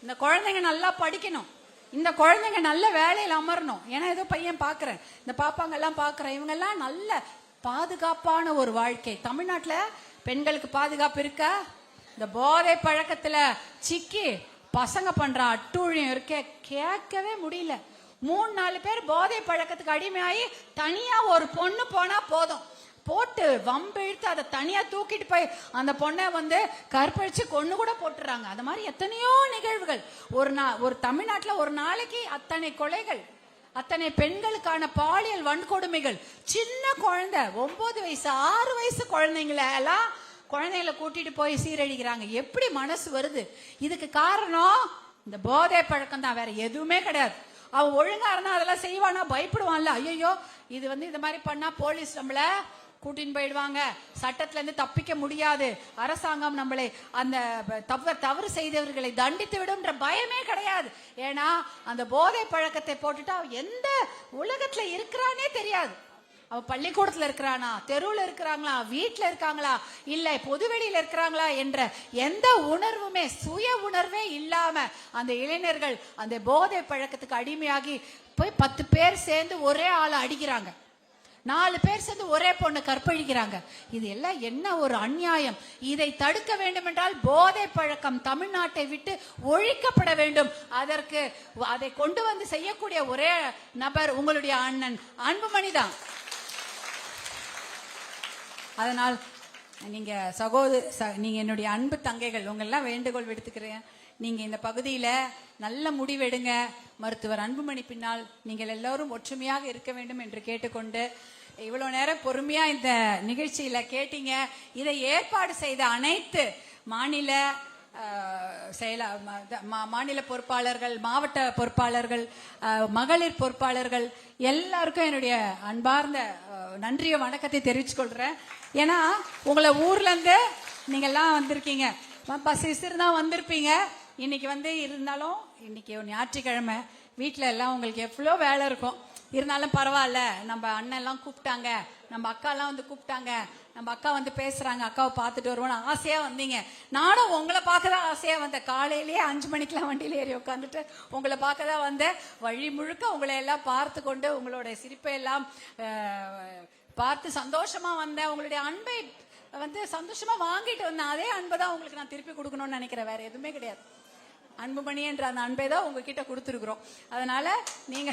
இந்த குழந்தைங்க நல்லா படிக்கணும், இந்த குழந்தைங்க நல்ல வேலையில் அமரணும். ஏன்னா ஏதோ பையன் பாக்குறேன், இந்த பாப்பாங்க எல்லாம் பாக்குறேன், இவங்க எல்லாம் நல்ல பாதுகாப்பான ஒரு வாழ்க்கை. தமிழ்நாட்டுல பெண்களுக்கு பாதுகாப்பு இருக்கா? இந்த போதை பழக்கத்துல சிக்கி பசங்க பண்ற அட்டூழியம் இருக்கே, கேட்கவே முடியல. 3-4 பேர் போதை பழக்கத்துக்கு அடிமையாகி தனியா ஒரு பொண்ணு போனா போதும், போட்டு வம்பு இழுத்து அதை தனியா தூக்கிட்டு போய் அந்த பொண்ணை கற்பழிச்சு கொன்னு கூட போட்டுறாங்க. அது மாதிரி எத்தனையோ நிகழ்வுகள். ஒரு தமிழ்நாட்டுல ஒரு நாளைக்கு அத்தனை கொலைகள், அத்தனை பெண்களுக்கான பாலியல் வன்கொடுமைகள். சின்ன குழந்தை 9 வயசு 6 வயசு குழந்தைகளை கூட்டிட்டு போய் சீரழிக்கிறாங்க. எப்படி மனசு வருது? இதுக்கு காரணம் இந்த போதை பழக்கம் தான், வேற எதுவுமே கிடையாது. அவன் ஒழுங்கா இருந்தா அதெல்லாம் செய்வானா? பயப்படுவான்ல. ஐயோ இது இந்த மாதிரி பண்ணா போலீஸ் நம்மள கூட்டின்னு போயிடுவாங்க, சட்டத்துல இருந்து தப்பிக்க முடியாது, அரசாங்கம் நம்மளை அந்த தவறு செய்தவர்களை தண்டித்து விடும்ன்ற பயமே கிடையாது. ஏன்னா அந்த போதை பழக்கத்தை போட்டுட்டு அவன் எந்த உலகத்துல இருக்கிறானே தெரியாது. அவன் பள்ளிக்கூடத்துல இருக்கிறானா, தெருவுல இருக்கிறாங்களா, வீட்டுல இருக்காங்களா, இல்ல பொதுவெளியில இருக்கிறாங்களா என்ற எந்த உணர்வுமே, சுய உணர்வே இல்லாம அந்த இளைஞர்கள் அந்த போதை பழக்கத்துக்கு அடிமையாகி போய் 10 பேர் சேர்ந்து ஒரே ஆளை அடிக்கிறாங்க, 4 பேர் சேர்ந்து ஒரே பொண்ணு கற்பழிக்கிறாங்க. இது எல்லாம் என்ன ஒரு அநியாயம்! இதை தடுக்க வேண்டும் என்றால் போதை பழக்கம் தமிழ்நாட்டை விட்டு ஒழிக்கப்பட வேண்டும். அதற்கு அதை கொண்டு செய்யக்கூடிய ஒரே நபர் உங்களுடைய அண்ணன் அன்புமணி தான். அதனால் நீங்க நீங்க என்னுடைய அன்பு தங்கைகள், உங்களெல்லாம் வேண்டுகோள் விடுத்துக்கிறேன். நீங்க இந்த பகுதியில நல்ல முடிவெடுங்க. மருத்துவர் அன்புமணி பின்னால் நீங்கள் எல்லாரும் ஒற்றுமையாக இருக்க வேண்டும் என்று கேட்டுக்கொண்டு, இவ்வளவு நேரம் பொறுமையா இந்த நிகழ்ச்சியில கேட்டீங்க. இதை ஏற்பாடு செய்த அனைத்து மாநில மாநில பொறுப்பாளர்கள், மாவட்ட பொறுப்பாளர்கள், மகளிர் பொறுப்பாளர்கள் எல்லாருக்கும் என்னுடைய அன்பார்ந்த நன்றிய வணக்கத்தை தெரிவிச்சுக் கொள்றேன். ஏன்னா உங்களை ஊர்ல இருந்து நீங்க எல்லாம் வந்திருக்கீங்க, பஸ் தான் வந்திருப்பீங்க. இன்னைக்கு இருந்தாலும் இன்னைக்கு ஒரு ஞாயிற்றுக்கிழமை, வீட்டுல எல்லாம் உங்களுக்கு எவ்வளோ வேலை இருக்கும். இருந்தாலும் பரவாயில்ல, நம்ம அண்ணன் எல்லாம் கூப்பிட்டாங்க, நம்ம அக்கா எல்லாம் கூப்பிட்டாங்க, நம்ம அக்கா பேசுறாங்க, அக்காவை பார்த்துட்டு வருவோம் ஆசையா வந்தீங்க. நானும் உங்களை பார்க்கதான் ஆசையா வந்தேன். காலையிலேயே 5 மணிக்கெல்லாம் வண்டியில ஏறி உட்காந்துட்டு உங்களை பார்க்கதான் வந்தேன். வழி முழுக்க உங்களை எல்லாம் பார்த்து கொண்டு உங்களோட சிரிப்பை எல்லாம் பார்த்து சந்தோஷமா வந்தேன். உங்களுடைய அன்பை சந்தோஷமா வாங்கிட்டு வந்தேன். அதே அன்பை தான் உங்களுக்கு நான் திருப்பி கொடுக்கணும்னு நினைக்கிறேன், வேற எதுவுமே கிடையாது. அன்புமணி என்ற அந்த அன்பை தான் உங்ககிட்ட கொடுத்துருக்குறோம். அதனால நீங்க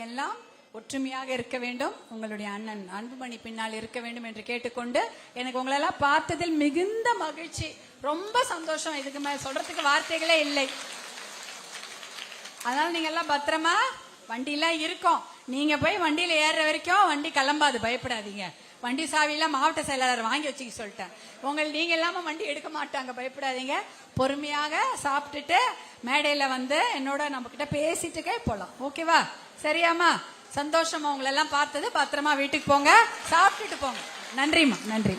எல்லாம் ஒற்றுமையாக இருக்க வேண்டும், உங்களுடைய அண்ணன் அன்புமணி பின்னால் இருக்க வேண்டும் என்று கேட்டுக்கொண்டு, எனக்கு உங்களெல்லாம் பார்த்ததில் மிகுந்த மகிழ்ச்சி, ரொம்ப சந்தோஷம். இதுக்கு மேல சொல்றதுக்கு வார்த்தைகளே இல்லை. அதனால நீங்க எல்லாம் பத்திரமா வண்டியெல்லாம் இருக்கும். நீங்க போய் வண்டியில ஏறுற வரைக்கும் வண்டி கிளம்பாது, பயப்படாதீங்க. வண்டி சாவியெல்லாம் மாவட்ட செயலாளர் வாங்கி வச்சுக்க சொல்லிட்டேன். நீங்க இல்லாம வண்டி எடுக்க மாட்டாங்க, பயப்படாதீங்க. பொறுமையாக சாப்பிட்டுட்டு மேடையில என்னோட நம்ம கிட்ட பேசிட்டுக்கே போலாம். ஓகேவா? சரியாமா? சந்தோஷமா உங்களை எல்லாம் பார்த்தது. பத்திரமா வீட்டுக்கு போங்க, சாப்பிட்டுட்டு போங்க. நன்றிம்மா, நன்றி.